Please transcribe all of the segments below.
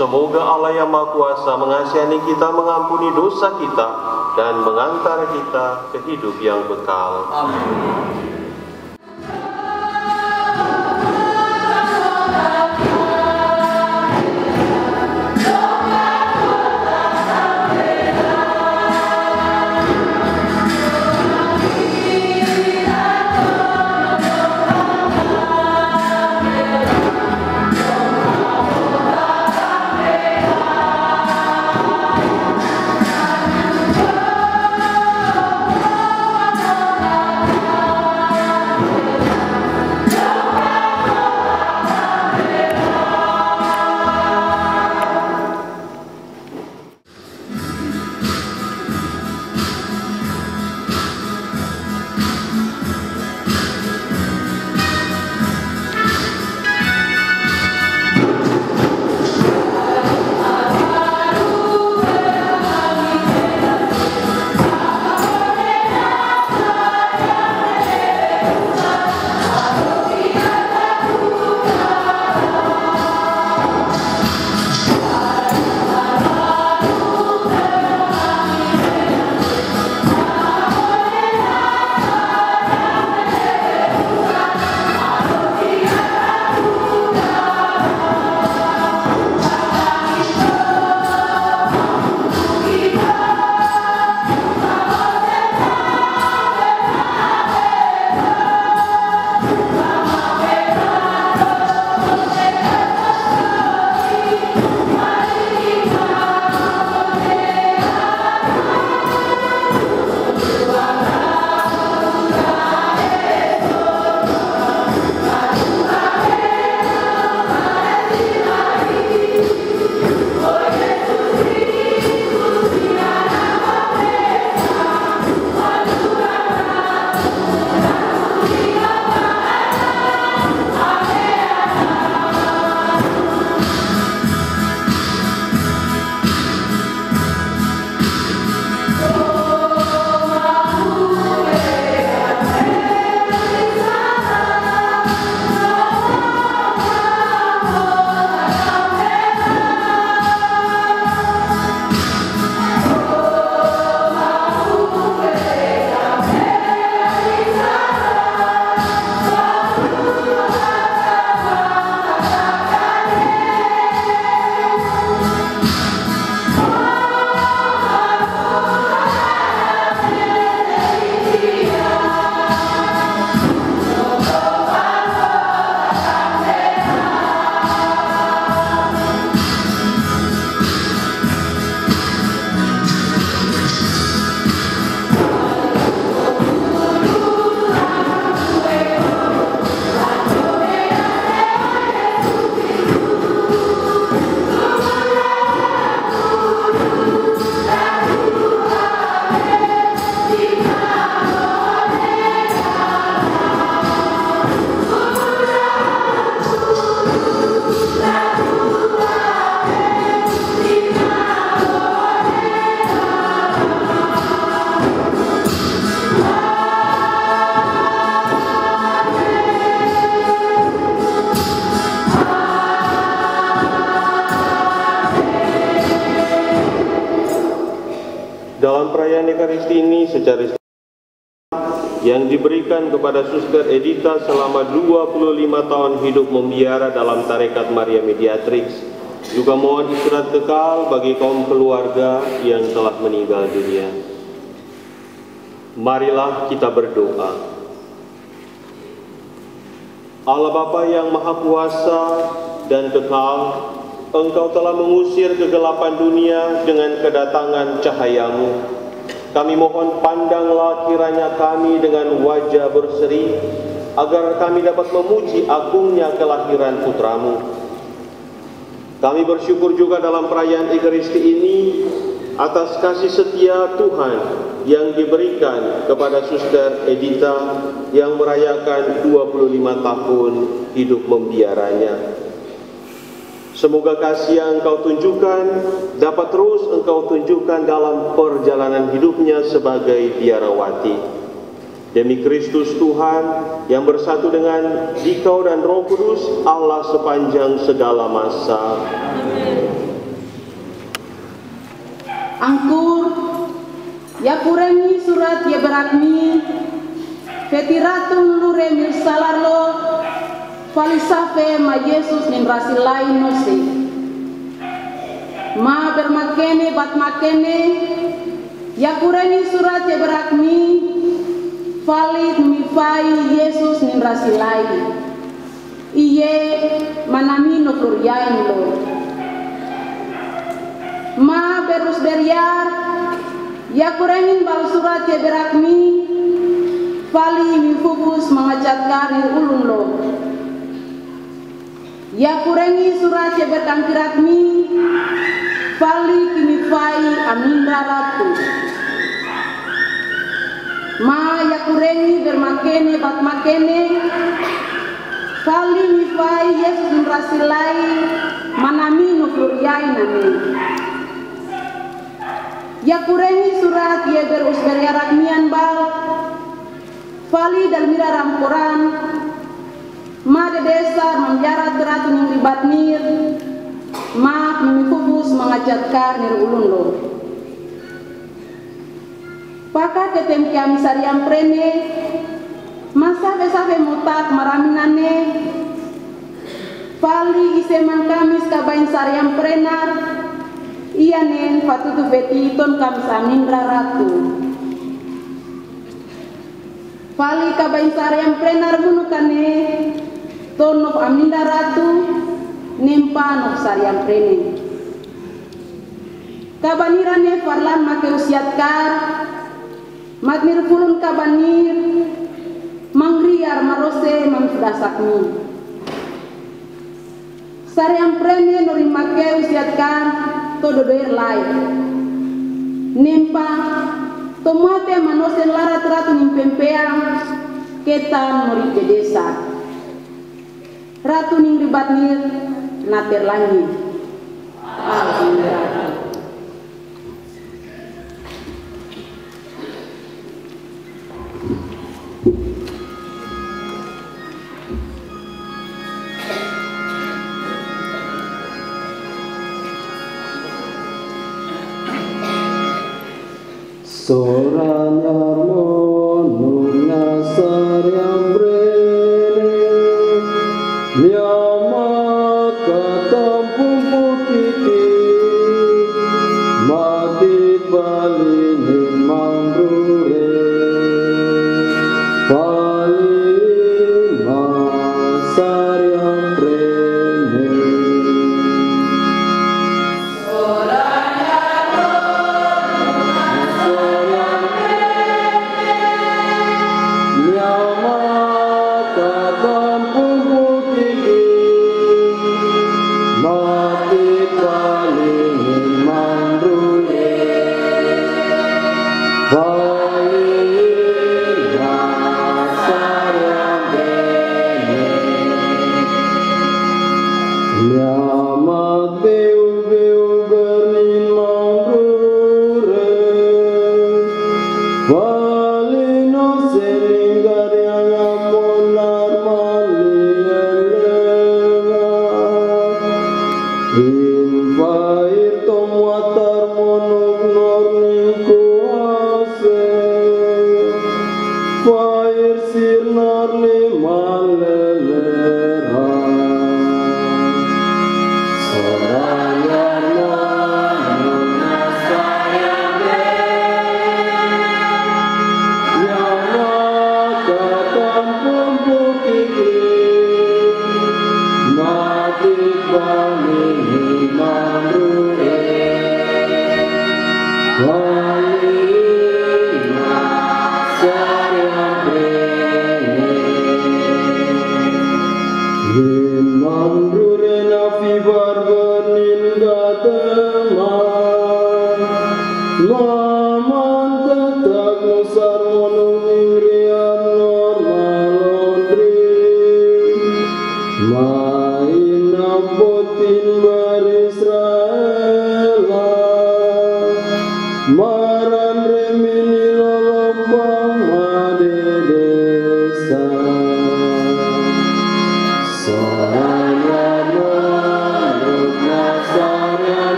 Semoga Allah yang Maha Kuasa mengasihani kita, mengampuni dosa kita, dan mengantar kita ke hidup yang kekal. Amin. Dalam perayaan Ekaristi ini secara yang diberikan kepada Suster Edita selama 25 tahun hidup membiara dalam tarekat Maria Mediatrix, juga mohon istirahat kekal bagi kaum keluarga yang telah meninggal dunia. Marilah kita berdoa. Allah Bapa yang Maha Kuasa dan kekal, Engkau telah mengusir kegelapan dunia dengan kedatangan cahaya-Mu. Kami mohon pandanglah kiranya kami dengan wajah berseri, agar kami dapat memuji agungnya kelahiran Putra-Mu. Kami bersyukur juga dalam perayaan Ekaristi ini atas kasih setia Tuhan yang diberikan kepada Suster Edita yang merayakan 25 tahun hidup membiaranya. Semoga kasih yang Engkau tunjukkan dapat terus Engkau tunjukkan dalam perjalanan hidupnya sebagai biarawati. Demi Kristus Tuhan yang bersatu dengan Dikau dan Roh Kudus, Allah sepanjang segala masa. Amin. angkur, yakuremi surat yeberakmi, fetiratun luremil salarlo, falisafe ma Yesus nin rasilai nose. Ma bermakene bat makene, yakuremi surat yeberakmi, falit mifai Yesus nin rasilai. Iye manami no floriain lo. Ma berus beriar, yakurengin bal surat ye berakmi, fali mifubus mengajat karir ulun lo. Yakurengi surat ye berkangkirakmi, fali kimifai amindra ratu. Ma yakurengi bermakene bat makene, fali mifai Yesus nrasilai manami no floriai nami. Yakurengi surat ye berus beriarakmian bal, fali dalmira ramporan, ma de desa menjarat teratu ning libat nir, ma mimifubus mengajat kar nir ulun lo. Paka ketem kiami sariam prene, masa besafe motak maraminane, fali iseman kamis kabain sariam prenar, iya nen fatutu beti ton kamis amindra ratu. Fali kabain sariam prenar munukane, ton of amindra ratu, nempa of sariam prene. Kabanirane farlan make usiat kar, matnir pulun kabanir, mangriar marose mamsdasakmi. Sariam prene nori make usiatkan todo doer lai. Nempa tomate manose larat ratu nimpempeang ketan nori ke desa. Ratu ning ribatnir nater langit. Alhamdulillah. Soranyar monuna sariam brene, nyama katampung putiti, mati balini mangrure, palima sariam brene.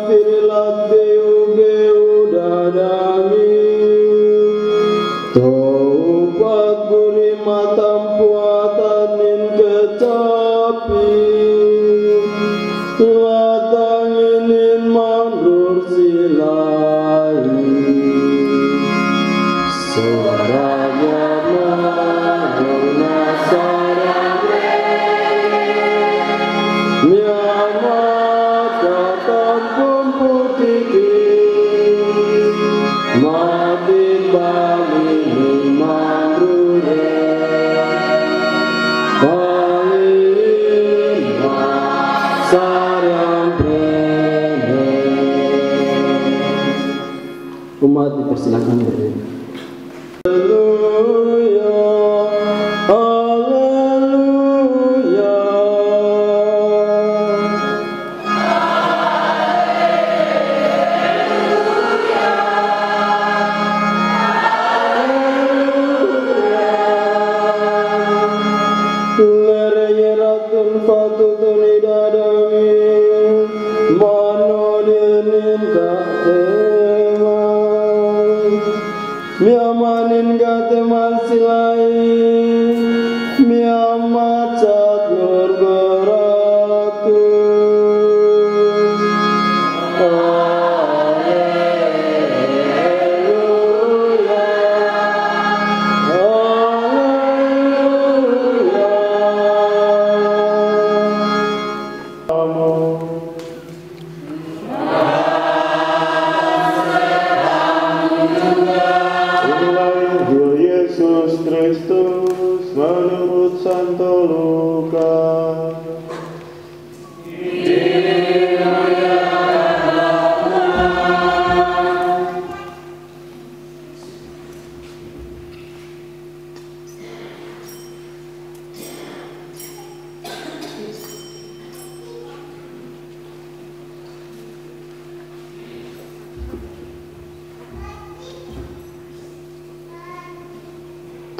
firilat beu dadami topat buri matam puatanin kecapi latanginin mandur silai soraya mahona sarare miama katan pumputiki mati bali mandure palima sarang prene. Umat dipersilakan berdiri. Haleluya, haleluya. Lereyeratun fatutun idadami manodinin kateman miamanin kateman silai miamat catur beratu Haleluya, Inilah Injil Yesus Kristus menurut Santo Lukas.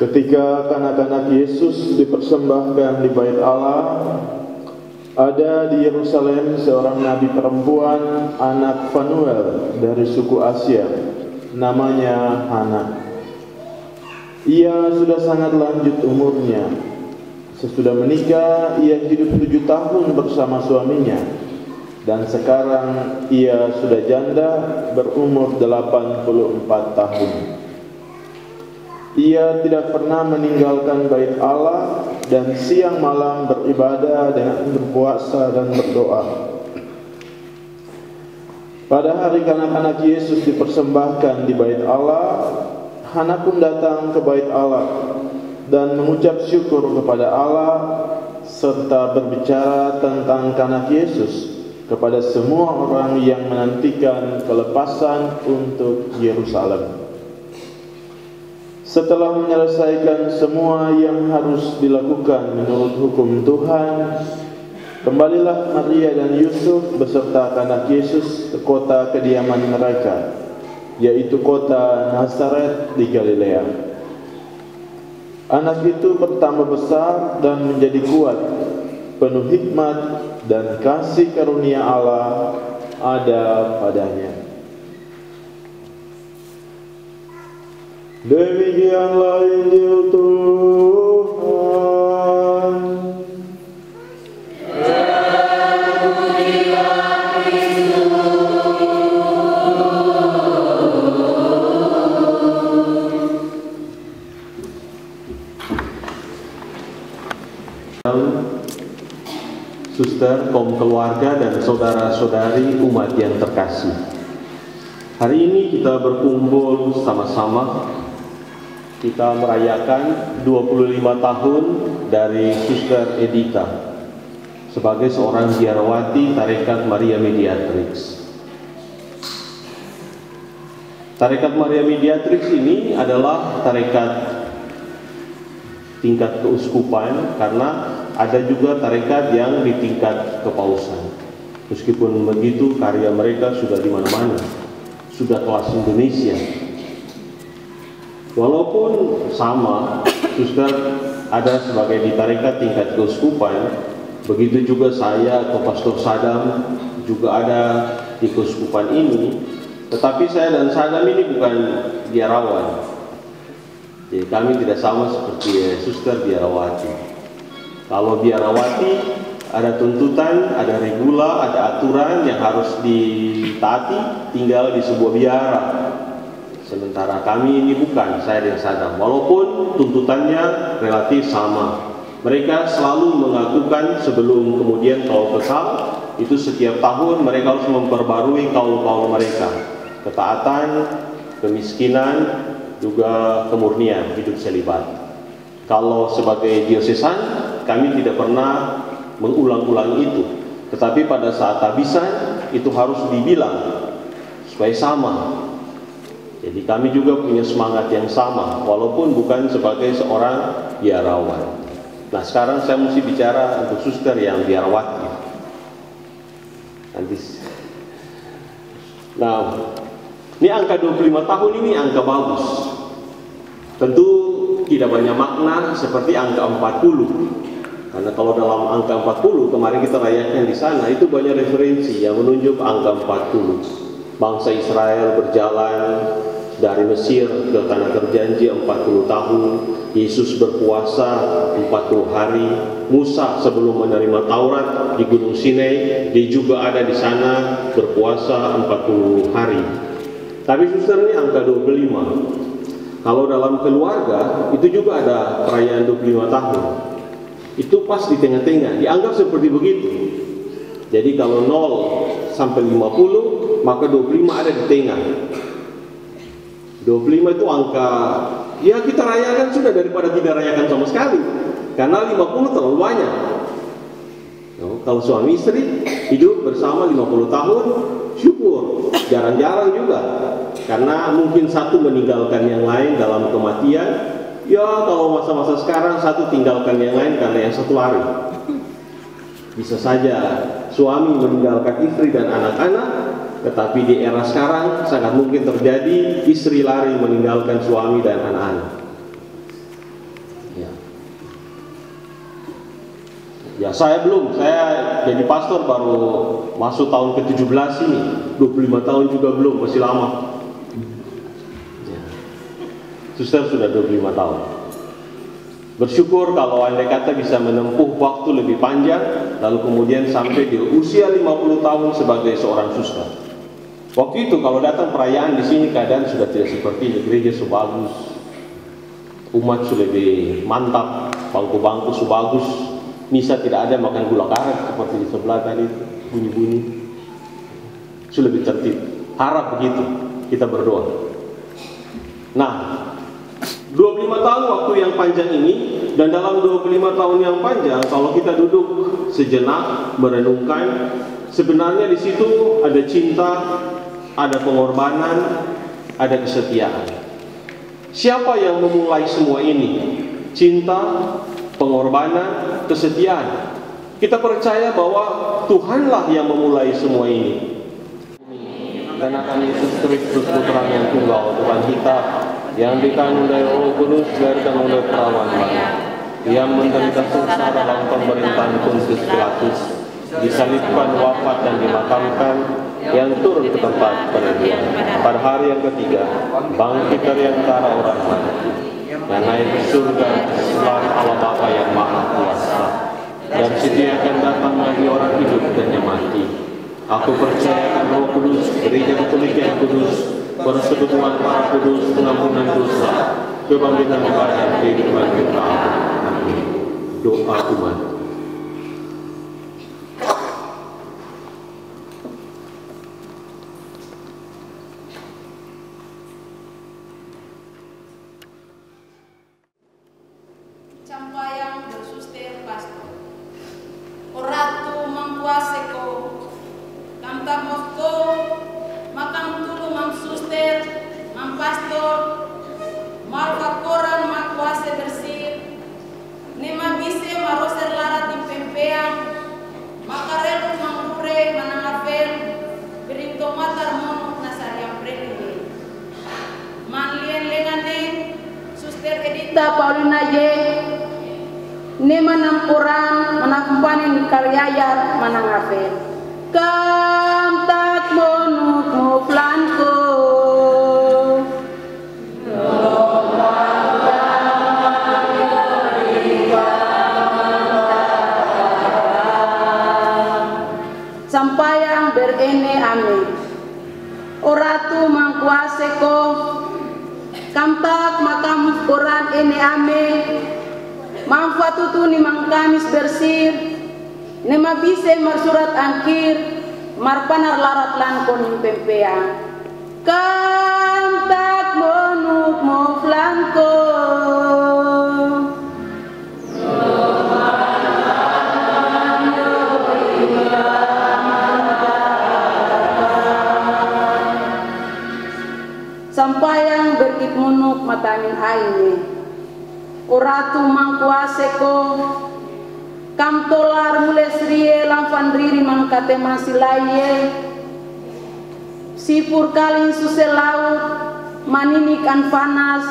Ketika kanak-kanak Yesus dipersembahkan di Bait Allah, ada di Yerusalem seorang nabi perempuan anak Fanuel dari suku Asia, namanya Hana. Ia sudah sangat lanjut umurnya. Sesudah menikah, ia hidup 7 tahun bersama suaminya, dan sekarang ia sudah janda berumur 84 tahun. Ia tidak pernah meninggalkan Bait Allah dan siang malam beribadah dengan berpuasa dan berdoa. Pada hari kanak-kanak Yesus dipersembahkan di Bait Allah, Hana pun datang ke Bait Allah dan mengucap syukur kepada Allah serta berbicara tentang kanak Yesus kepada semua orang yang menantikan kelepasan untuk Yerusalem. Setelah menyelesaikan semua yang harus dilakukan menurut hukum Tuhan, kembalilah Maria dan Yusuf beserta kanak Yesus ke kota kediaman mereka, yaitu kota Nazaret di Galilea. Anak itu bertambah besar dan menjadi kuat, penuh hikmat dan kasih karunia Allah ada padanya. Demikianlah Injil Tuhan. Suster, kaum keluarga dan saudara-saudari umat yang terkasih, hari ini kita berkumpul sama-sama. Kita merayakan 25 tahun dari Suster Edita sebagai seorang biarawati Tarekat Maria Mediatrix. Tarekat Maria Mediatrix ini adalah tarekat tingkat keuskupan, karena ada juga tarekat yang di tingkat kepausan. Meskipun begitu, karya mereka sudah di mana-mana, sudah kelas Indonesia. Walaupun sama, suster ada sebagai di tarekat tingkat keuskupan, begitu juga saya atau Pastor Sadam juga ada di keuskupan ini, tetapi saya dan Sadam ini bukan biarawan. Jadi kami tidak sama seperti suster biarawati. Kalau biarawati ada tuntutan, ada regula, ada aturan yang harus ditaati, tinggal di sebuah biara. Sementara kami ini bukan, saya dan Sadam. Walaupun tuntutannya relatif sama. Mereka selalu mengakukan sebelum kemudian kaul kekal, itu setiap tahun mereka harus memperbarui kaul-kaul mereka. Ketaatan, kemiskinan, juga kemurnian hidup selibat. Kalau sebagai diosesan, kami tidak pernah mengulang-ulang itu. Tetapi pada saat tabisan, itu harus dibilang supaya sama. Jadi kami juga punya semangat yang sama, walaupun bukan sebagai seorang biarawan. Nah sekarang saya mesti bicara untuk suster yang biarawati. Nanti. Nah, ini angka 25 tahun ini angka bagus. Tentu tidak banyak makna seperti angka 40. Karena kalau dalam angka 40, kemarin kita rayakan di sana, itu banyak referensi yang menunjuk angka 40. Bangsa Israel berjalan dari Mesir ke tanah terjanji 40 tahun. Yesus berpuasa 40 hari. Musa sebelum menerima Taurat di Gunung Sinai, dia juga ada di sana berpuasa 40 hari. Tapi suster ini angka 25. Kalau dalam keluarga itu juga ada perayaan 25 tahun. Itu pas di tengah-tengah, dianggap seperti begitu. Jadi kalau 0 sampai 50, maka 25 ada di tengah. 25 itu angka, ya kita rayakan sudah daripada tidak rayakan sama sekali. Karena 50 terlalu banyak. Kalau suami istri hidup bersama 50 tahun, syukur. Jarang-jarang juga. Karena mungkin satu meninggalkan yang lain dalam kematian. Ya kalau masa-masa sekarang satu tinggalkan yang lain karena yang satu lari. Bisa saja suami meninggalkan istri dan anak-anak, tetapi di era sekarang sangat mungkin terjadi istri lari meninggalkan suami dan anak-anak. Ya saya jadi pastor baru masuk tahun ke-17 ini, 25 tahun juga belum, masih lama. Suster sudah 25 tahun. Bersyukur kalau andai kata bisa menempuh waktu lebih panjang, lalu kemudian sampai di usia 50 tahun sebagai seorang suster. Waktu itu kalau datang perayaan di sini keadaan sudah tidak seperti di gereja sebagus, umat sudah lebih mantap, bangku-bangku sebagus, misa tidak ada makan gula karet seperti di sebelah tadi bunyi-bunyi, sudah lebih tertib. Harap begitu, kita berdoa. Nah, 25 tahun waktu yang panjang ini, dan dalam 25 tahun yang panjang, kalau kita duduk sejenak merenungkan, sebenarnya di situ ada cinta, ada pengorbanan, ada kesetiaan. Siapa yang memulai semua ini? Cinta, pengorbanan, kesetiaan. Kita percaya bahwa Tuhanlah yang memulai semua ini. Dan akan Yesus Kristus Putra yang tunggal, Tuhan kita, yang dikandung dari Roh Kudus, dilahirkan oleh perawan Maria, yang menderita sengsara dalam pemerintahan Pontius Pilatus, disalibkan, wafat dan dimakamkan, yang turun ke tempat peneduhan. Pada hari yang ketiga, bangkit dari antara orang mati, yang naik ke surga setelah Allah Bapa yang Maha Kuasa, dan sedia akan datang bagi orang hidup dan yang mati. Aku percaya akan Roh Kudus, gereja Katolik yang kudus, persekutuan para kudus, pengampunan dosa, kebangkitan badan, kehidupan kekal. Amin. Doa umat. Campayang bersuster pastor. Oratu mangkuaseko, kamtamosko, makam tulu mam suster, mam pastor, malka koran makuase bersih, nema bise maroser larat di pempeang, makarelu mangure manangafel, berinto matar monuk nasariam prende. Manlien lengane, suster Edita Paulina Ye, nema nampuran manakumpanin karyayar manangafel. Kam tak mo ene ame manfaatutu ni mangkamis bersir ne mabise marsurat angkir marpanar larat lankon pempea kantak monuk mo flanko sampayang berkit munuk matanin aine oratu mangkuaseko kam tolar mules rie lamfan riri mangkate masilaye sipur kali susel laut maninik an panas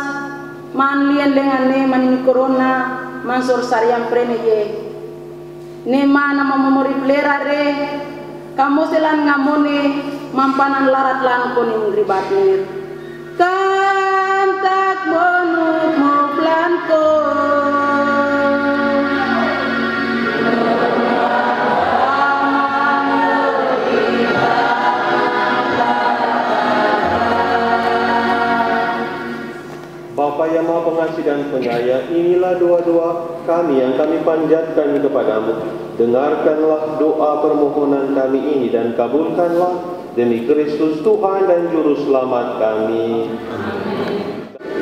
manlien dengan ne manini corona mansor sariam premeye ne mana mamori plera re kamu selan ngamone mampanan larat lan koning ribatir kantak bonuk mo planko Bapa yang Maha Pengasih dan Penyayang, inilah doa-doa kami yang kami panjatkan kepadamu. Dengarkanlah doa permohonan kami ini dan kabulkanlah demi Kristus Tuhan dan Juru Selamat kami.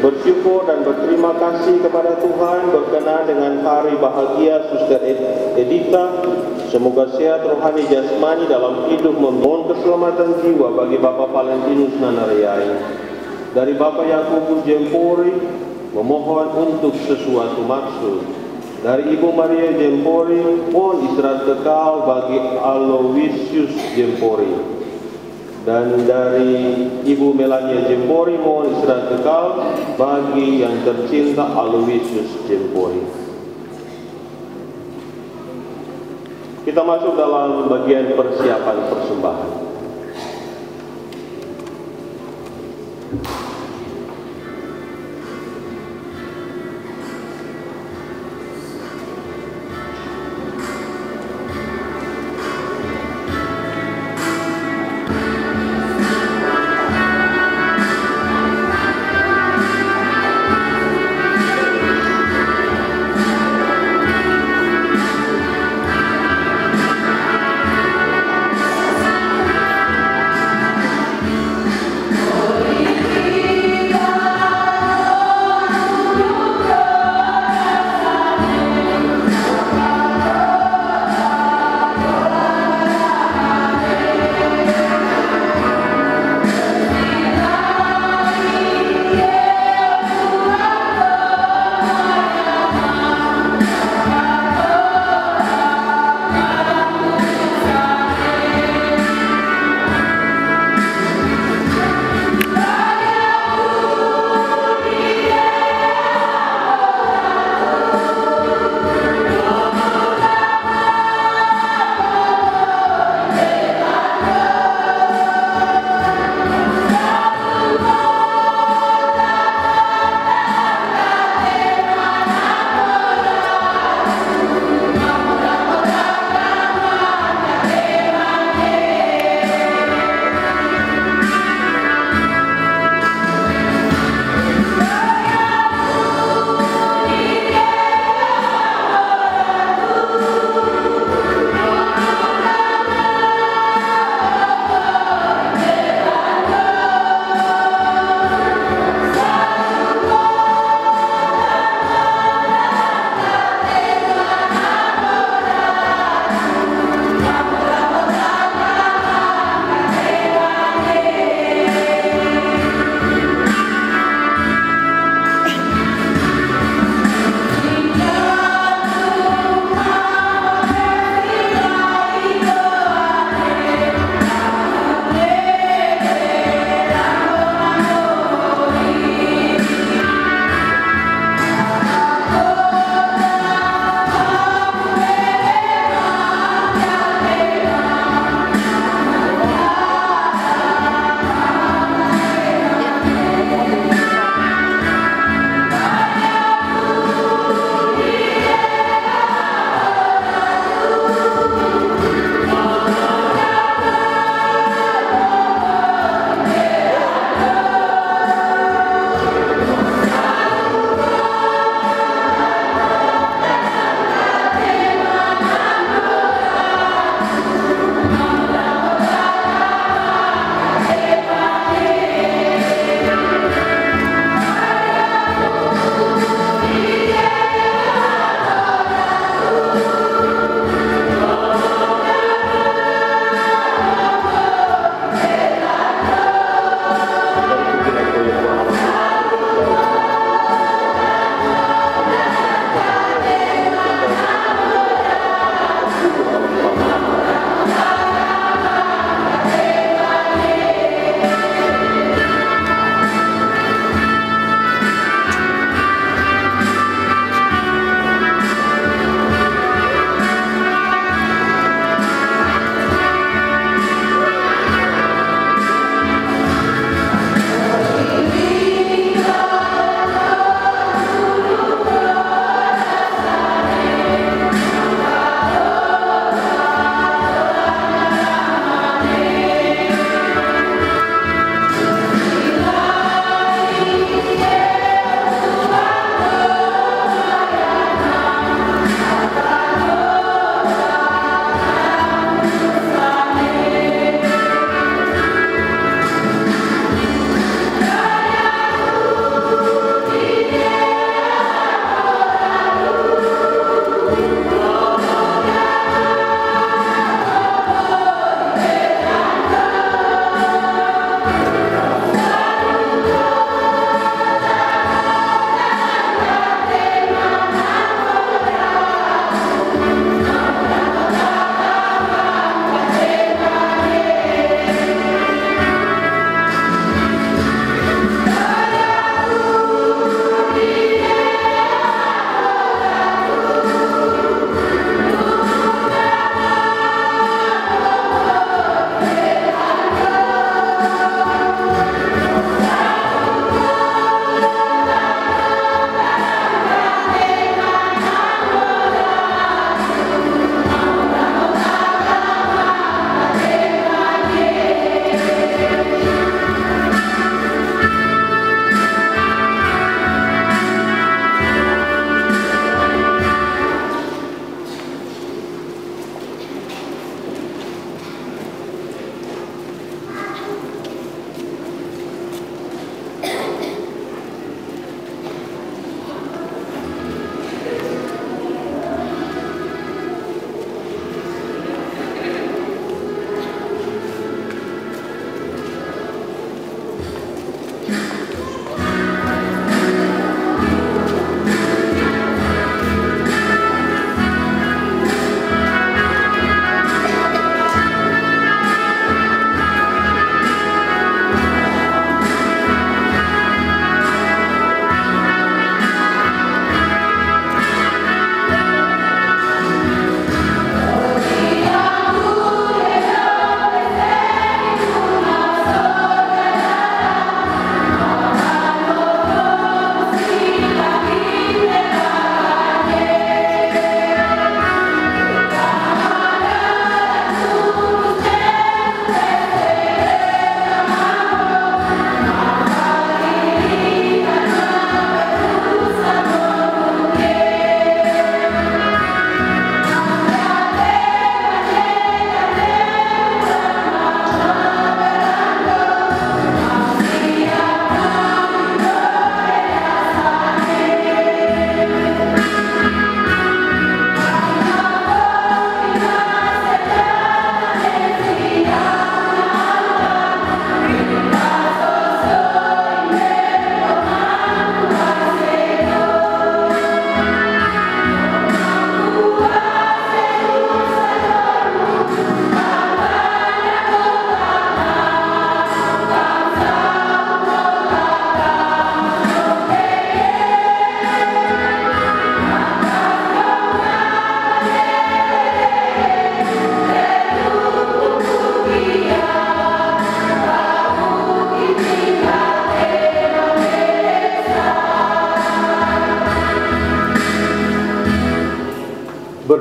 Bersyukur dan berterima kasih kepada Tuhan berkenaan dengan hari bahagia Suster Edita. Semoga sehat rohani jasmani dalam hidup, memohon keselamatan jiwa bagi Bapak Valentinus Nanariai. Dari Bapak Yakobus Jempori memohon untuk sesuatu maksud. Dari Ibu Maria Jempori mohon istirahat kekal bagi Aloysius Jempori. Dan dari Ibu Melania Jempori mohon istirahat kekal bagi yang tercinta Aloysius Jempori. Kita masuk dalam bagian persiapan persembahan.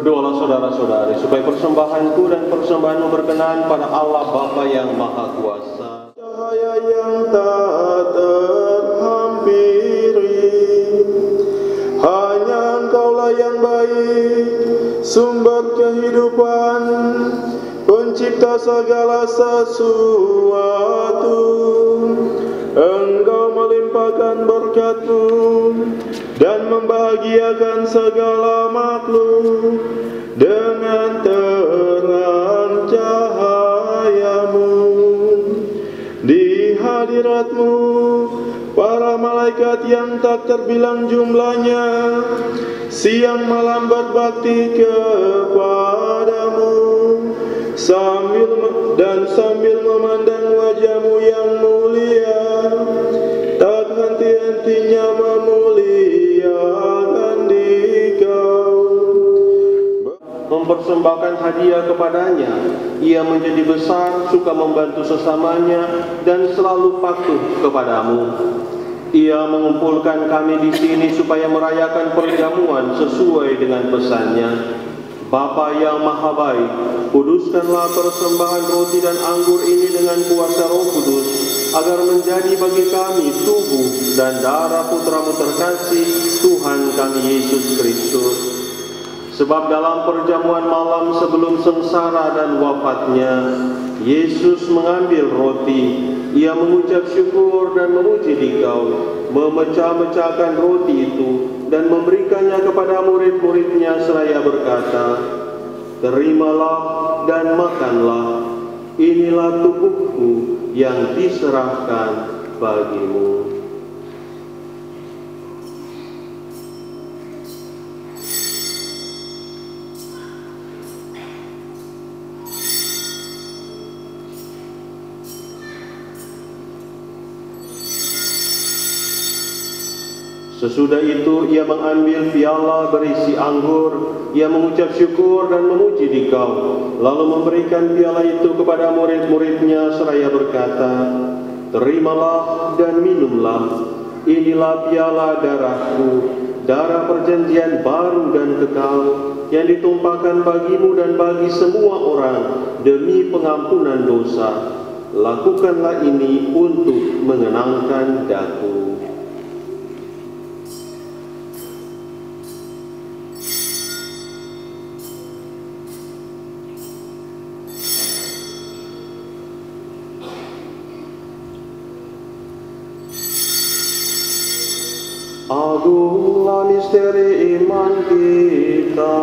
Berdoalah saudara-saudari, supaya persembahanku dan persembahanmu berkenan pada Allah Bapa yang Maha Kuasa. Cahaya yang tak terhampiri, hanya Engkaulah yang baik, sumber kehidupan, pencipta segala sesuatu. Engkau melimpahkan berkat-Mu dan membahagiakan segala makhluk dengan terang cahaya-Mu. Di hadirat-Mu, para malaikat yang tak terbilang jumlahnya siang malam berbakti kepadamu, sambil memandang wajah-Mu yang mulia, tak henti-hentinya memuliakan Dikau. Mempersembahkan hadiah kepadanya, ia menjadi besar, suka membantu sesamanya, dan selalu patuh kepadamu. Ia mengumpulkan kami di sini supaya merayakan perjamuan sesuai dengan pesannya. Bapa yang Maha Baik, kuduskanlah persembahan roti dan anggur ini dengan kuasa Roh Kudus, agar menjadi bagi kami tubuh dan darah Putra-Mu terkasih, Tuhan kami Yesus Kristus. Sebab dalam perjamuan malam sebelum sengsara dan wafatnya, Yesus mengambil roti, ia mengucap syukur dan memuji Dikau, memecah-mecahkan roti itu dan memberikannya kepada murid-muridnya seraya berkata, "Terimalah dan makanlah, inilah tubuhku yang diserahkan bagimu." Sesudah itu ia mengambil piala berisi anggur, ia mengucap syukur dan memuji Dikau, lalu memberikan piala itu kepada murid-muridnya seraya berkata, "Terimalah dan minumlah, inilah piala darahku, darah perjanjian baru dan kekal, yang ditumpahkan bagimu dan bagi semua orang demi pengampunan dosa. Lakukanlah ini untuk mengenangkan Daku." Agunglah misteri iman kita.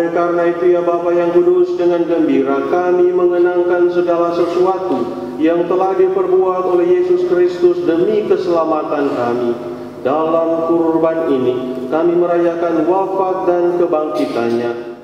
Karena itu ya Bapa yang kudus, dengan gembira kami mengenangkan segala sesuatu yang telah diperbuat oleh Yesus Kristus demi keselamatan kami. Dalam kurban ini kami merayakan wafat dan kebangkitannya. Amen.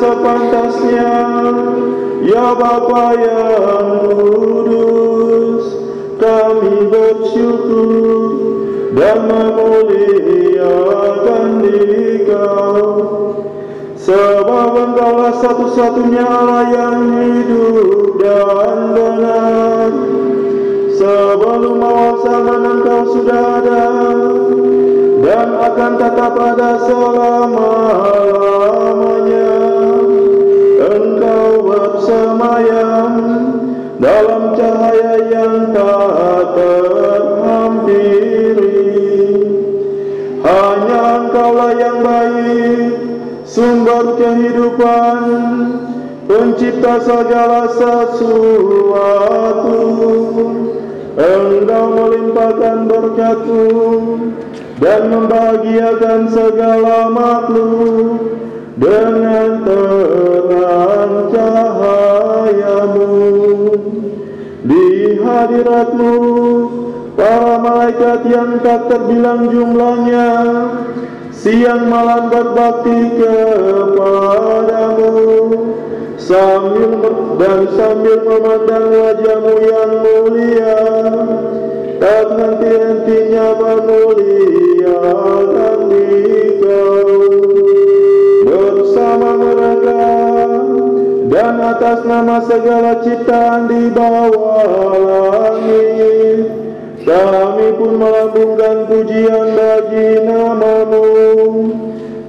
sepantasnya. Ya Bapa yang kudus, kami bersyukur dan memuliakan Dikau, sebab Engkaulah satu-satunya Allah yang hidup dan benar. Sebelum awal zaman Engkau sudah ada dan akan tetap ada selama-lamanya. Engkau bersemayam dalam cahaya yang tak terhampiri. Hanya Engkaulah yang baik, sumber kehidupan, pencipta segala sesuatu. Engkau melimpahkan berkat-Mu dan membahagiakan segala makhluk dengan terang cahaya-Mu. Di hadirat-Mu, para malaikat yang tak terbilang jumlahnya siang malam berbakti kepadamu, sambil memandang wajah-Mu yang mulia, tak henti-hentinya memuliakan Dikau. Bersama mereka dan atas nama segala ciptaan di bawah langit, kami pun melambungkan pujian bagi nama-Mu,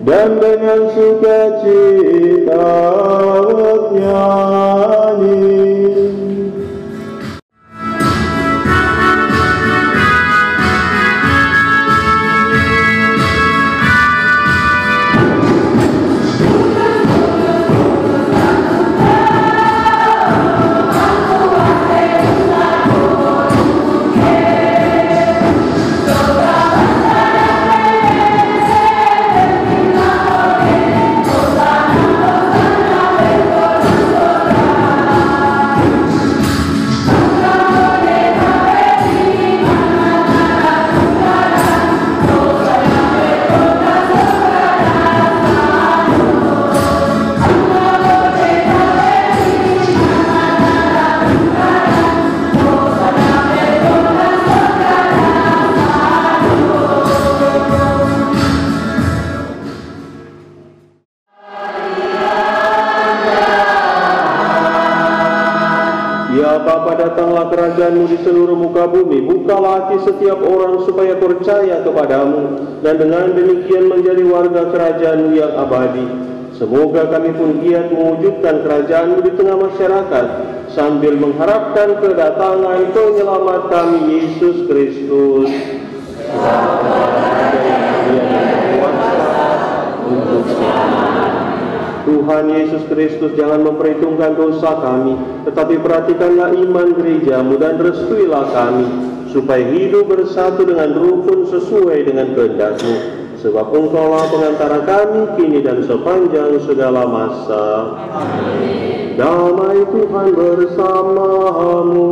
dan dengan sukacita bernyanyi. Ya Bapa, datanglah kerajaan-Mu di seluruh muka bumi, bukalah hati setiap orang supaya percaya kepadamu, dan dengan demikian menjadi warga kerajaan-Mu yang abadi. Semoga kami pun giat mewujudkan kerajaan-Mu di tengah masyarakat, sambil mengharapkan kedatangan penyelamat kami, Yesus Kristus. Tuhan Yesus Kristus, jangan memperhitungkan dosa kami, tetapi perhatikanlah iman gereja-Mu dan restuilah kami, supaya hidup bersatu dengan rukun sesuai dengan kehendak-Mu. Sebab Engkaulah pengantara kami kini dan sepanjang segala masa. Amin. Damai Tuhan bersamamu.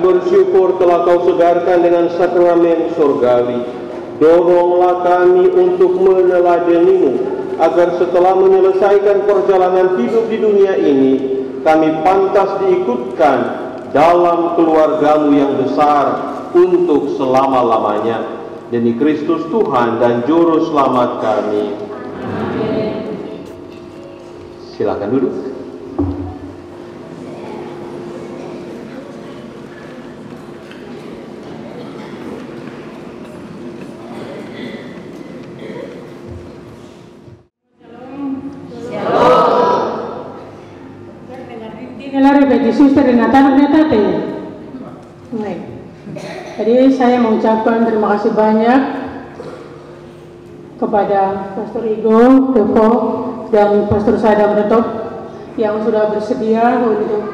bersyukur telah Kau segarkan dengan sakramen surgawi. Doronglah kami untuk meneladanimu, agar setelah menyelesaikan perjalanan hidup di dunia ini, kami pantas diikutkan dalam keluarga-Mu yang besar untuk selama-lamanya. Demi Kristus Tuhan dan Juru Selamat kami. Amin. Silakan duduk. Suster dan anak-anaknya tadi. Baik. Jadi saya mengucapkan terima kasih banyak kepada Pastor Igo, Devo, dan Pastor Sadam Retop yang sudah bersedia untuk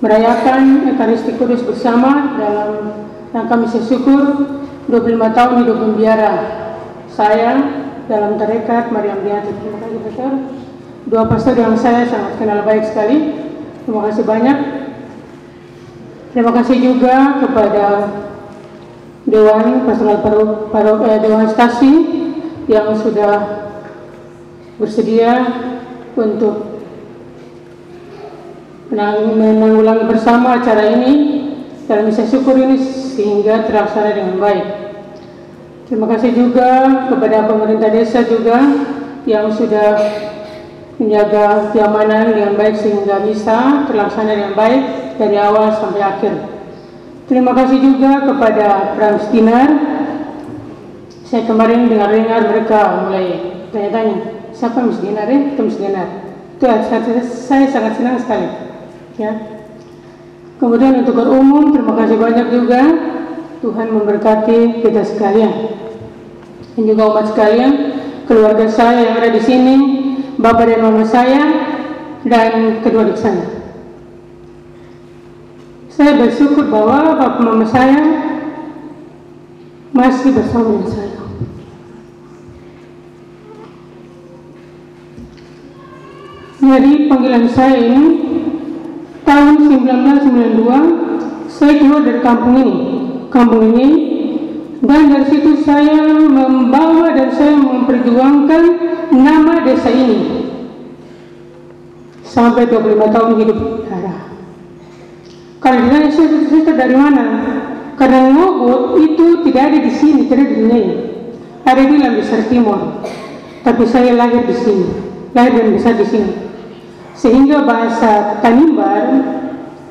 merayakan Ekaristi Kudus bersama dalam rangka misi syukur 25 tahun hidup membiara saya dalam tarekat Maria Mediatik. Terima kasih Pastor. Dua pastor yang saya sangat kenal baik sekali. Terima kasih banyak. Terima kasih juga kepada Dewan Pastoral Dewan Stasi yang sudah bersedia untuk menanggulangi bersama acara ini dalam misa syukur ini sehingga terlaksana dengan baik. Terima kasih juga kepada pemerintah desa juga yang sudah menjaga keamanan dengan baik sehingga misa terlaksana dengan baik dari awal sampai akhir. Terima kasih juga kepada Frans Dinar. Saya kemarin dengar mereka mulai tanya-tanya, siapa Miss Dinar ya? Itu Miss Dinar. Itu saya sangat senang sekali. Ya. Kemudian untuk umum, terima kasih banyak juga. Tuhan memberkati kita sekalian. Dan juga umat sekalian, keluarga saya yang ada di sini, Bapak dan Mama saya, dan kedua adik saya. Saya bersyukur bahwa Bapak Mama saya masih bersama dengan saya. Jadi panggilan saya ini, tahun 1992, saya keluar dari kampung ini, dan dari situ saya membawa dan saya memperjuangkan nama desa ini sampai 25 tahun hidup darah. Kalau ditanya saya dari mana? Karena Ngogot itu tidak ada di sini, tidak di dunia ini. Ada di Lambisar Timur. Tapi saya lahir di sini, lahir dan besar di sini. Sehingga bahasa Tanimbar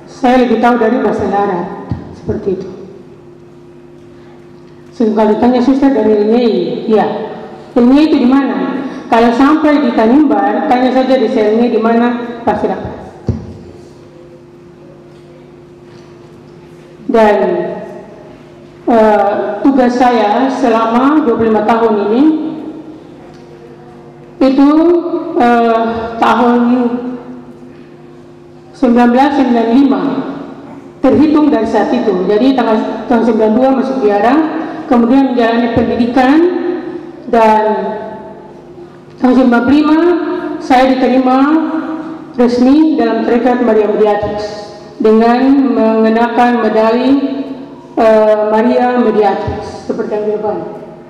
saya lebih tahu dari bahasa Larat, seperti itu. Sehingga kalau ditanya suster dari Linyai, ya, Linyai itu di mana? Kalau sampai di Tanimbar, tanya saja di Linyai di mana, pasti dapat. Dan tugas saya selama 25 tahun ini itu tahun 1995 terhitung dari saat itu. Jadi tahun 92 masuk biara, kemudian menjalani pendidikan, dan tahun 95 saya diterima resmi dalam tarekat Maria Mediatrix dengan mengenakan medali Maria Mediatrix seperti yang di depan.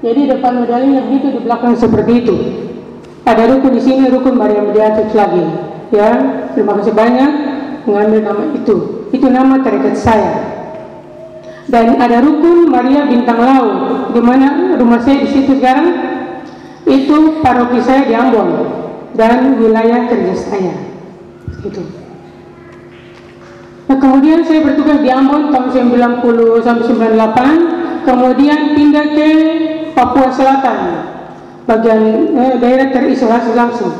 Jadi depan medalinya begitu, di belakang seperti itu. Ada rukun di sini, rukun Maria Mediatrix lagi. Ya, terima kasih banyak mengambil nama itu. Itu nama tarekat saya. Dan ada rukun Maria Bintang Laut, di mana rumah saya di situ sekarang. Itu paroki saya di Ambon dan wilayah kerja saya. Gitu. Nah, kemudian saya bertugas di Ambon tahun 90 sampai 98, kemudian pindah ke Papua Selatan, bagian daerah terisolasi langsung,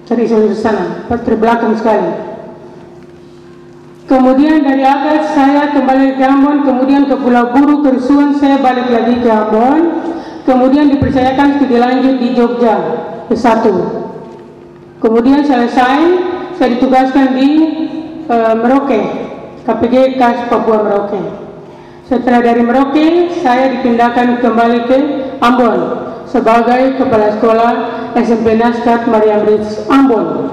terisolasi sana, terbelakang sekali. Kemudian dari Agat saya kembali ke Ambon, kemudian ke Pulau Buru, Kersuan saya balik lagi ke Ambon, kemudian dipercayakan studi lanjut di Jogja, S1. Kemudian selesai, saya ditugaskan di Merauke, KPG KAS Papua Merauke. Setelah dari Merauke, saya dipindahkan kembali ke Ambon sebagai Kepala Sekolah SMP Naskat Maria Mediatrix Ambon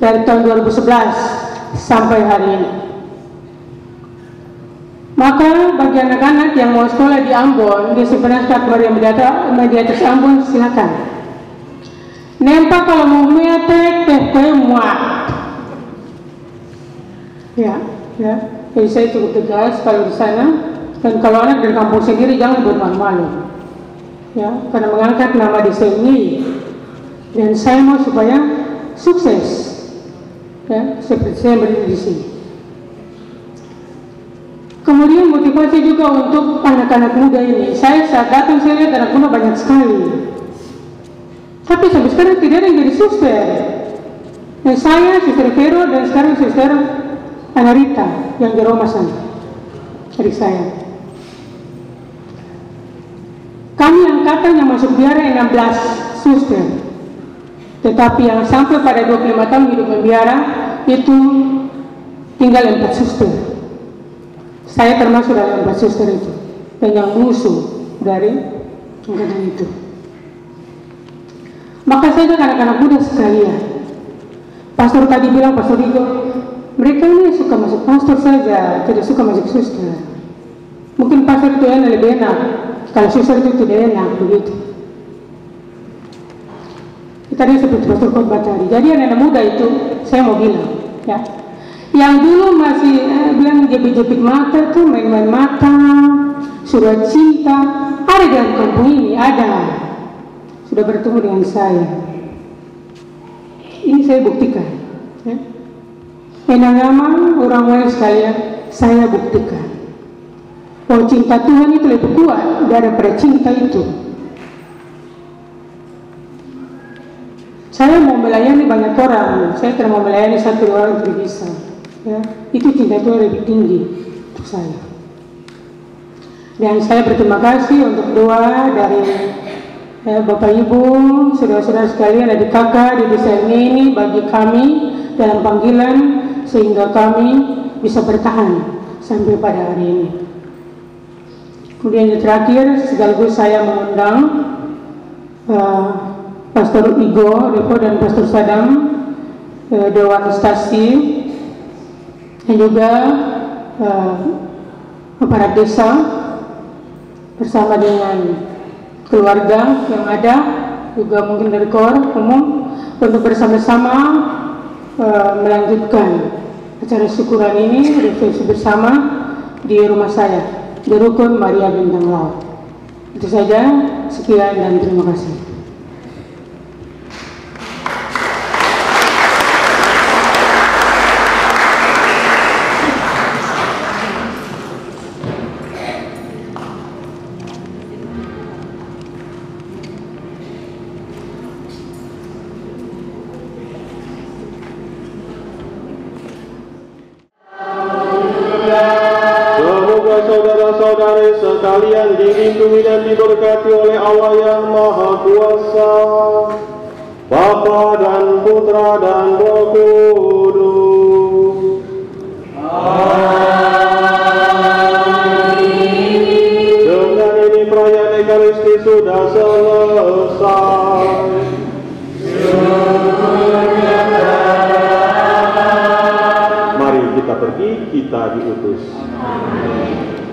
dari tahun 2011 sampai hari ini. Maka bagi anak-anak yang mau sekolah di Ambon, di Universitas Maria Mediatas Ambon, silakan. Nempa kalau mau metek, muat. Ya. Jadi saya cukup tegas kalau di sana. Dan kalau anak dari kampung sendiri jangan bermalu-malu. Ya, karena mengangkat nama desa ini. Dan saya mau supaya sukses. Ya, seperti saya berdiri di sini. Kemudian motivasi juga untuk anak-anak muda ini. Saya saat datang saya lihat anak muda banyak sekali. Tapi sampai sekarang tidak ada yang jadi suster. Dan saya, Suster Vero, dan sekarang Suster Anarita yang di Roma sana. Adik saya. Kami angkatan yang masuk biara 16 suster. Tetapi yang sampai pada 25 tahun hidup membiara itu tinggal 4 suster. Saya termasuk dalam 4 suster itu, dan yang musuh dari angkatan itu. Maka saya dengan anak-anak muda sekalian, pastor tadi bilang, Pastor Rigo, mereka ini suka masuk pastor saja, tidak suka masuk suster. Mungkin pastor itu enak, lebih enak, kalau suster itu tidak enak, begitu. Tadi seperti Pastor khotbah tadi. Jadi anak-anak muda itu, saya mau bilang, ya. Yang dulu masih bilang jepit-jepit mata tuh, main-main mata, surat cinta, ada dalam kampung ini, ada. Sudah bertemu dengan saya. Ini saya buktikan. Ya. Enam-enam orang-orang sekalian, saya buktikan. Bahwa cinta Tuhan itu lebih kuat daripada cinta itu. Saya mau melayani banyak orang, saya tidak mau melayani satu orang tidak bisa. Ya, itu cinta Tuhan lebih tinggi untuk saya. Dan saya berterima kasih untuk doa dari Bapak Ibu, saudara-saudara sekalian, adik kakak di desa ini bagi kami dalam panggilan sehingga kami bisa bertahan sampai pada hari ini. Kemudian yang terakhir sekaligus saya mengundang Pastor Igo, Repo dan Pastor Sadam, Dewan Stasi, dan juga aparat desa bersama dengan keluarga yang ada, juga mungkin dari KOR umum, untuk bersama-sama melanjutkan acara syukuran ini, refleksi bersama di rumah saya, di Rukun Maria Bintang Laut. Itu saja, sekian dan terima kasih. Saudara-saudari sekalian dilindungi dan diberkati oleh Allah yang Maha Kuasa, Bapa dan Putra dan Roh Kudus. Amin. Dengan ini perayaan Ekaristi sudah selesai. Mari kita pergi, kita diutus. Amin.